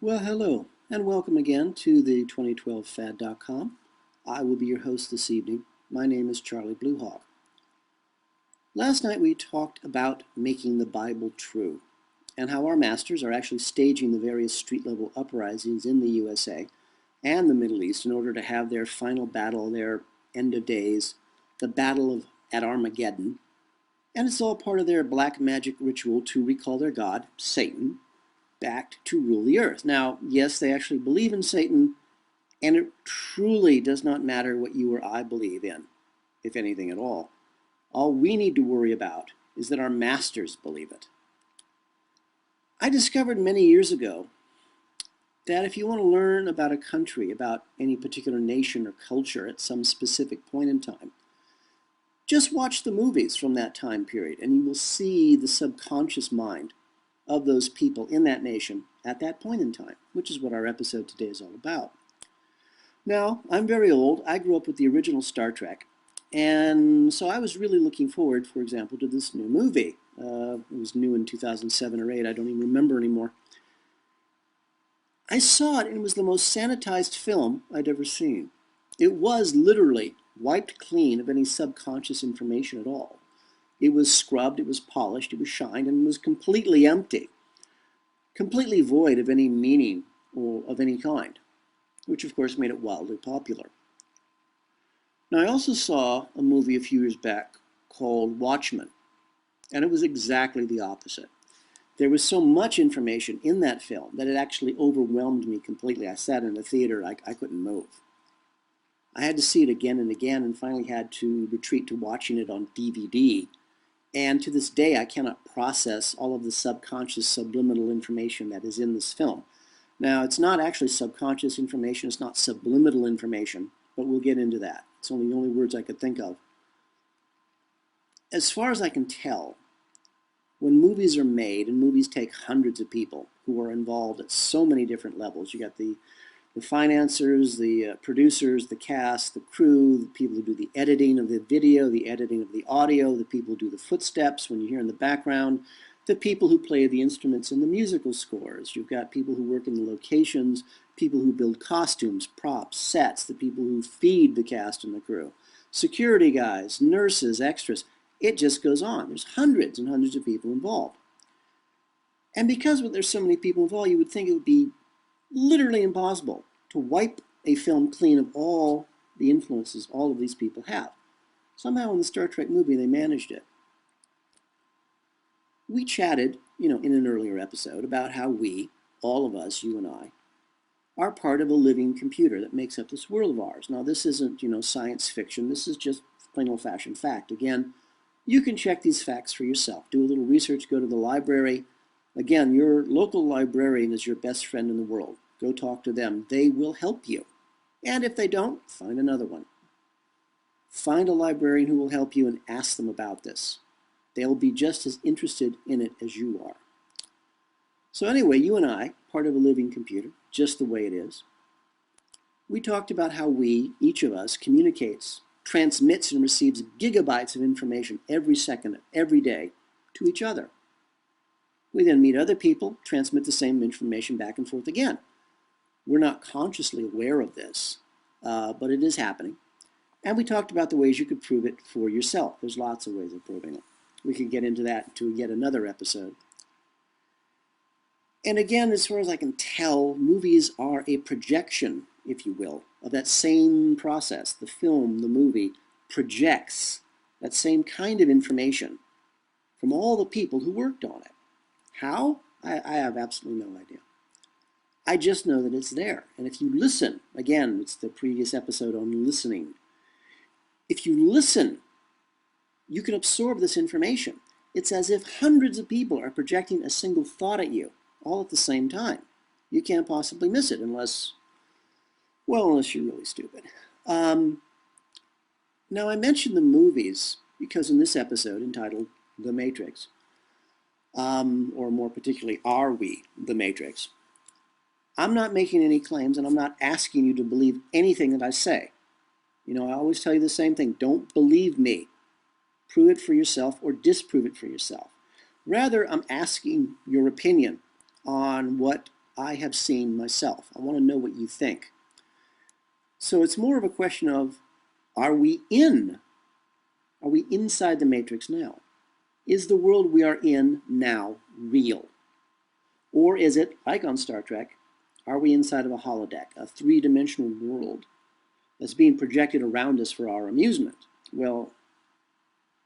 Well, hello, and welcome again to the 2012fad.com. I will be your host this evening. My name is Charlie Bluehawk. Last night we talked about making the Bible true and how our masters are actually staging the various street-level uprisings in the USA and the Middle East in order to have their final battle, their end of days, the battle at Armageddon. And it's all part of their black magic ritual to recall their god, Satan, back to rule the earth. Now, yes, they actually believe in Satan, and it truly does not matter what you or I believe in, if anything at all. All we need to worry about is that our masters believe it. I discovered many years ago that if you want to learn about a country, about any particular nation or culture at some specific point in time, just watch the movies from that time period, and you will see the subconscious mind of those people in that nation at that point in time, which is what our episode today is all about. Now, I'm very old. I grew up with the original Star Trek, and so I was really looking forward, for example, to this new movie. It was new in 2007 or 8. I don't even remember anymore. I saw it, and it was the most sanitized film I'd ever seen. It was literally wiped clean of any subconscious information at all. It was scrubbed, it was polished, it was shined, and was completely empty, completely void of any meaning or of any kind, which of course made it wildly popular. Now, I also saw a movie a few years back called Watchmen, and it was exactly the opposite. There was so much information in that film that it actually overwhelmed me completely. I sat in the theater, I couldn't move. I had to see it again and again, and finally had to retreat to watching it on DVD. And to this day, I cannot process all of the subconscious subliminal information that is in this film. Now, it's not actually subconscious information, it's not subliminal information, but we'll get into that. It's only the only words I could think of. As far as I can tell, when movies are made, and movies take hundreds of people who are involved at so many different levels, you got the financiers, the producers, the cast, the crew, the people who do the editing of the video, the editing of the audio, the people who do the footsteps when you hear in the background, the people who play the instruments in the musical scores. You've got people who work in the locations, people who build costumes, props, sets, the people who feed the cast and the crew, security guys, nurses, extras. It just goes on. There's hundreds and hundreds of people involved. And because there's so many people involved, you would think it would be literally impossible to wipe a film clean of all the influences all of these people have. Somehow in the Star Trek movie, they managed it. We chatted, in an earlier episode about how we, all of us, you and I, are part of a living computer that makes up this world of ours. Now, this isn't, science fiction. This is just plain old-fashioned fact. Again, you can check these facts for yourself. Do a little research, go to the library. Again, your local librarian is your best friend in the world. Go talk to them. They will help you. And if they don't, find another one. Find a librarian who will help you and ask them about this. They'll be just as interested in it as you are. So anyway, you and I, part of a living computer, just the way it is, we talked about how we, each of us, communicates, transmits, and receives gigabytes of information every second, every day to each other. We then meet other people, transmit the same information back and forth again. We're not consciously aware of this, but it is happening. And we talked about the ways you could prove it for yourself. There's lots of ways of proving it. We could get into that to yet another episode. And again, as far as I can tell, movies are a projection, if you will, of that same process. The film, the movie, projects that same kind of information from all the people who worked on it. How? I have absolutely no idea. I just know that it's there. And if you listen, again, it's the previous episode on listening. If you listen, you can absorb this information. It's as if hundreds of people are projecting a single thought at you, all at the same time. You can't possibly miss it unless you're really stupid. Now, I mentioned the movies because in this episode entitled The Matrix, or more particularly, Are We the Matrix? I'm not making any claims, and I'm not asking you to believe anything that I say. I always tell you the same thing. Don't believe me. Prove it for yourself or disprove it for yourself. Rather, I'm asking your opinion on what I have seen myself. I want to know what you think. So it's more of a question of, are we inside the matrix now? Is the world we are in now real? Or is it, like on Star Trek, are we inside of a holodeck, a three-dimensional world that's being projected around us for our amusement? Well,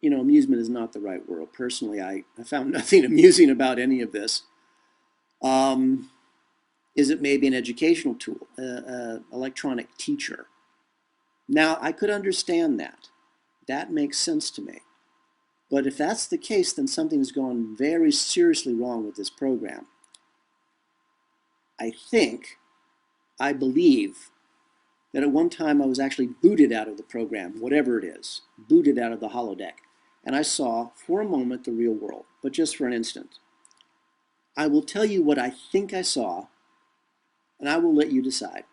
amusement is not the right word. Personally, I found nothing amusing about any of this. Is it maybe an educational tool, an electronic teacher? Now, I could understand that. That makes sense to me. But if that's the case, then something has gone very seriously wrong with this program. I believe that at one time I was actually booted out of the program, whatever it is, booted out of the holodeck, and I saw for a moment the real world, but just for an instant. I will tell you what I think I saw, and I will let you decide.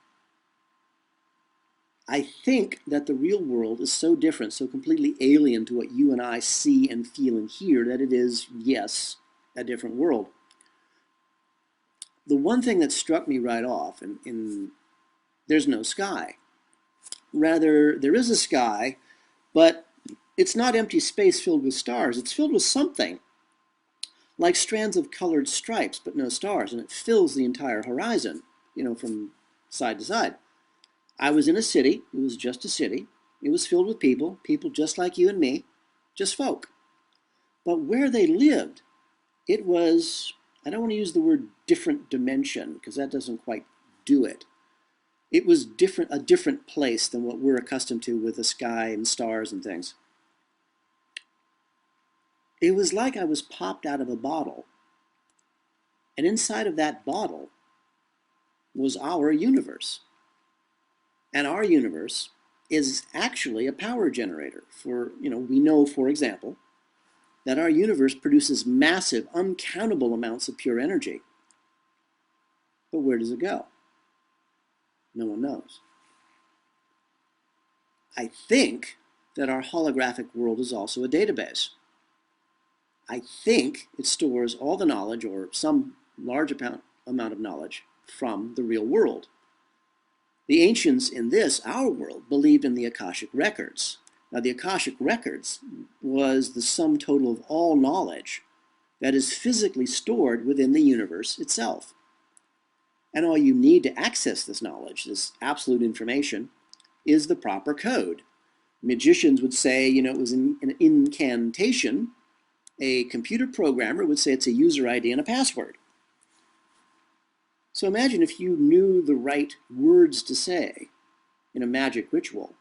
I think that the real world is so different, so completely alien to what you and I see and feel and hear, that it is, yes, a different world. The one thing that struck me right off, there's no sky. Rather, there is a sky, but it's not empty space filled with stars. It's filled with something, like strands of colored stripes, but no stars, and it fills the entire horizon, from side to side. I was in a city. It was just a city. It was filled with people just like you and me, just folk. But where they lived, it was, I don't want to use the word different dimension, because that doesn't quite do it. It was a different place than what we're accustomed to with the sky and stars and things. It was like I was popped out of a bottle, and inside of that bottle was our universe. And our universe is actually a power generator we know, for example, that our universe produces massive, uncountable amounts of pure energy. But where does it go? No one knows. I think that our holographic world is also a database. I think it stores all the knowledge, or some large amount of knowledge, from the real world. The ancients in this, our world, believed in the Akashic records. Now, the Akashic records was the sum total of all knowledge that is physically stored within the universe itself. And all you need to access this knowledge, this absolute information, is the proper code. Magicians would say, it was an incantation. A computer programmer would say it's a user ID and a password. So imagine if you knew the right words to say in a magic ritual,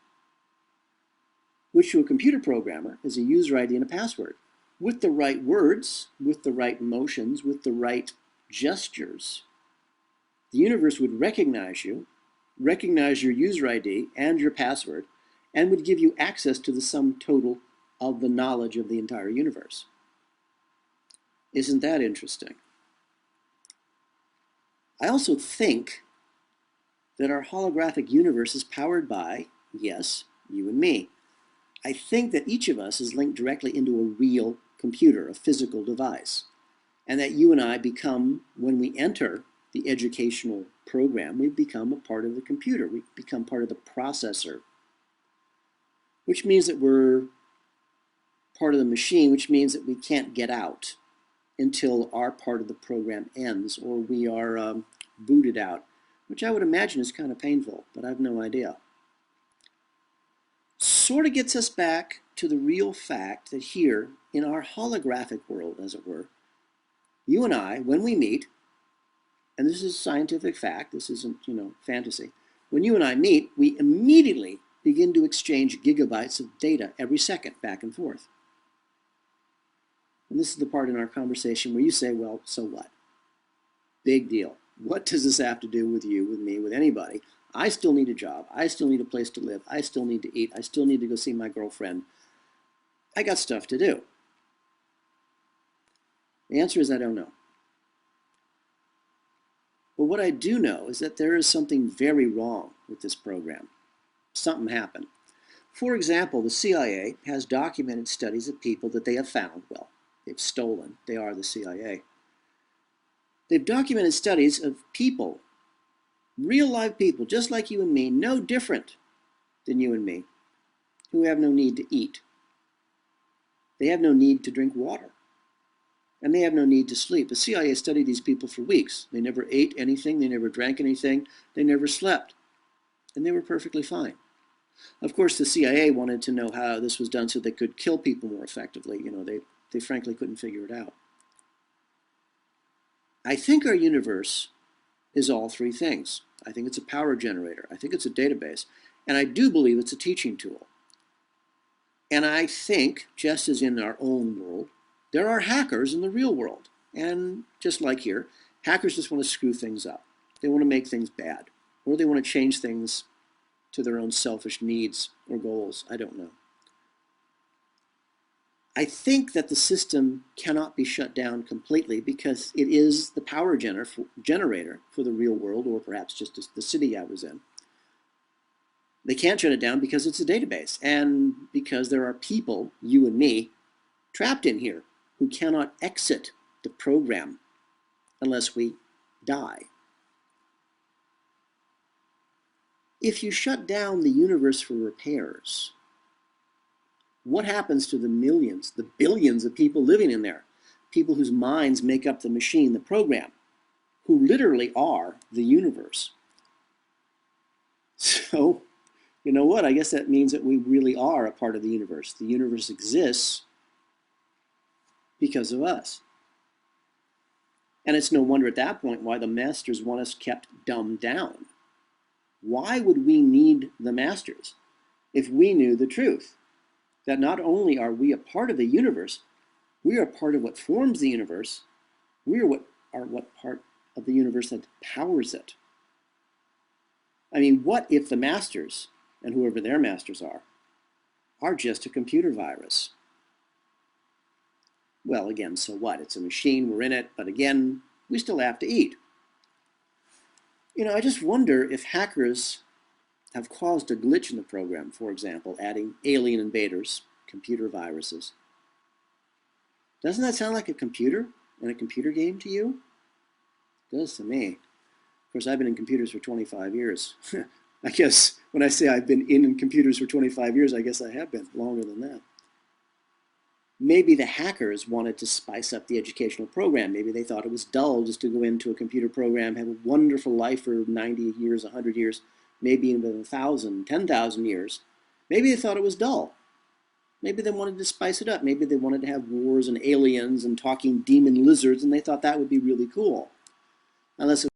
which to a computer programmer is a user ID and a password. With the right words, with the right motions, with the right gestures, the universe would recognize you, recognize your user ID and your password, and would give you access to the sum total of the knowledge of the entire universe. Isn't that interesting? I also think that our holographic universe is powered by, yes, you and me. I think that each of us is linked directly into a real computer, a physical device, and that you and I become, when we enter the educational program, we become a part of the computer. We become part of the processor, which means that we're part of the machine, which means that we can't get out until our part of the program ends, or we are booted out, which I would imagine is kind of painful, but I have no idea. Sort of gets us back to the real fact that here, in our holographic world, as it were, you and I, when we meet, and this is scientific fact, this isn't, fantasy, when you and I meet, we immediately begin to exchange gigabytes of data every second, back and forth. And this is the part in our conversation where you say, well, so what? Big deal. What does this have to do with you, with me, with anybody? I still need a job. I still need a place to live. I still need to eat. I still need to go see my girlfriend. I got stuff to do. The answer is I don't know. But what I do know is that there is something very wrong with this program. Something happened. For example, the CIA has documented studies of people that they have found. Well, they've stolen. They are the CIA. They've documented studies of people, real live people, just like you and me, no different than you and me, who have no need to eat. They have no need to drink water. And they have no need to sleep. The CIA studied these people for weeks. They never ate anything. They never drank anything. They never slept. And they were perfectly fine. Of course, the CIA wanted to know how this was done so they could kill people more effectively. They frankly couldn't figure it out. I think our universe is all three things. I think it's a power generator. I think it's a database. And I do believe it's a teaching tool. And I think, just as in our own world, there are hackers in the real world. And just like here, hackers just want to screw things up. They want to make things bad. Or they want to change things to their own selfish needs or goals. I don't know. I think that the system cannot be shut down completely because it is the power generator for the real world, or perhaps just the city I was in. They can't shut it down because it's a database and because there are people, you and me, trapped in here who cannot exit the program unless we die. If you shut down the universe for repairs, what happens to the millions, the billions of people living in there? People whose minds make up the machine, the program, who literally are the universe. So, you know what? I guess that means that we really are a part of the universe. The universe exists because of us. And it's no wonder at that point why the masters want us kept dumbed down. Why would we need the masters if we knew the truth? That not only are we a part of the universe, we are part of what forms the universe. We are what part of the universe that powers it. I mean, what if the masters, and whoever their masters are just a computer virus? Well, again, so what? It's a machine, we're in it, but again, we still have to eat. I just wonder if hackers have caused a glitch in the program, for example, adding alien invaders, computer viruses. Doesn't that sound like a computer and a computer game to you? It does to me. Of course, I've been in computers for 25 years. I guess when I say I've been in computers for 25 years, I guess I have been longer than that. Maybe the hackers wanted to spice up the educational program. Maybe they thought it was dull just to go into a computer program, have a wonderful life for 90 years, 100 years, maybe even 1,000, 10,000 years. Maybe they thought it was dull. Maybe they wanted to spice it up. Maybe they wanted to have wars and aliens and talking demon lizards, and they thought that would be really cool. Unless,